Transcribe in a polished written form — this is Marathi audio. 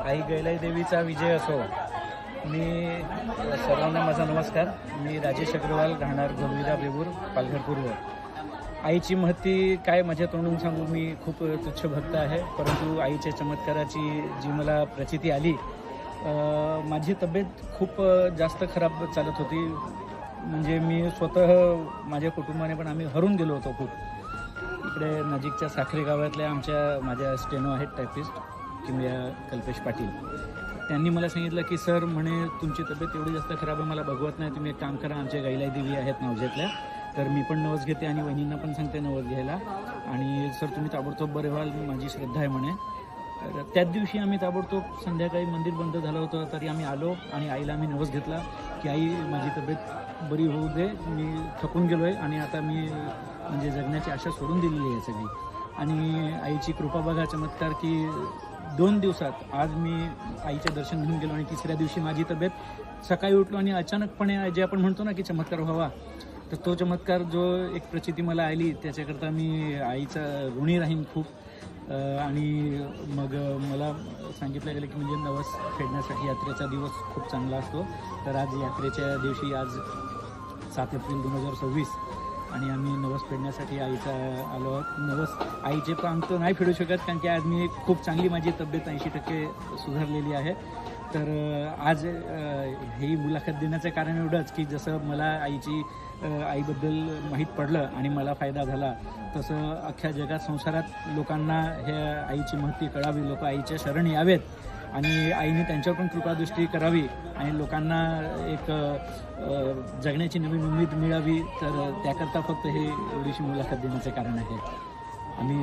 आई गैलाई देवीचा विजय असो। मी सर्वांना माझा नमस्कार। मी राजेश अग्रवाल, राहणार गोलविदा बेबूर, पालघर पूर्व। आईची महती काय माझ्या तोंडून सांगू, मी खूप तुच्छ भक्त आहे, परंतु आईच्या चमत्काराची जी मला प्रचिती आली, माझी तब्येत खूप जास्त खराब चालत होती। म्हणजे मी स्वतः माझ्या कुटुंबाने पण आम्ही हरून गेलो होतो खूप। इकडे नजीकच्या साखरे गावातल्या माझ्या स्टेनो आहेत टायपिस्ट किंवा कल्पेश पाटील, त्यांनी मला सांगितलं की सर म्हणे तुमची तब्येत एवढी जास्त खराब आहे, मला बघवत नाही, तुम्ही एक काम करा, आमच्या गैलाई देवी आहेत नवजेतल्या, तर मी पण नवस घेते आणि वहिनींना पण सांगते नवस घ्यायला, आणि सर तुम्ही ताबडतोब बरे व्हाल, माझी श्रद्धा आहे म्हणे। तर त्याच दिवशी आम्ही ताबडतोब संध्याकाळी मंदिर बंद झालं होतं तरी आम्ही आलो आणि आईला आम्ही नवस घेतला की आई माझी तब्येत बरी होऊ दे, मी थकून गेलो आहे आणि आता मी म्हणजे जगण्याची आशा सोडून दिलेली आहे सगळी। आणि आईची कृपा बघा, चमत्कार की 2 दिवसात आज मी आईचे दर्शन घेऊन गेलो आणि तिसऱ्या दिवशी माझी तब्येत, सकाळी उठलो आणि अचानकपणे जे आपण म्हणतो ना की चमत्कार व्हावा, तर तो चमत्कार जो एक प्रचिती मला आली, त्याच्याकरता मी आईचा ऋणी राहीन खूप। आणि मग मला सांगितलं गेलं की म्हणजे नवस फेडण्यासाठी यात्रेचा दिवस खूप चांगला असतो, तर आज यात्रेच्या दिवशी आज 7 एप्रिल 2026 आणि आम्ही नवस फेडण्यासाठी आईचा आलो आहोत। नवस आईचे पण अंक नाही फेडू शकत, कारण की आज मी खूप चांगली, माझी तब्येत 80% सुधारलेली आहे। तर आज ही मुलाखत देण्याचं कारण एवढंच की जसं मला आईबद्दल माहीत पडलं आणि मला फायदा झाला, तसं अख्ख्या जगात संसारात लोकांना हे आईची महती कळावी, लोक आईच्या शरण यावेत आणि आईने त्यांच्यावर पण कृपादृष्टी करावी आणि लोकांना एक जगण्याची नवीन उमेद मिळावी, तर त्याकरता फक्त हे एवढीशी मुलाखत देण्याचं कारण आहे। आम्ही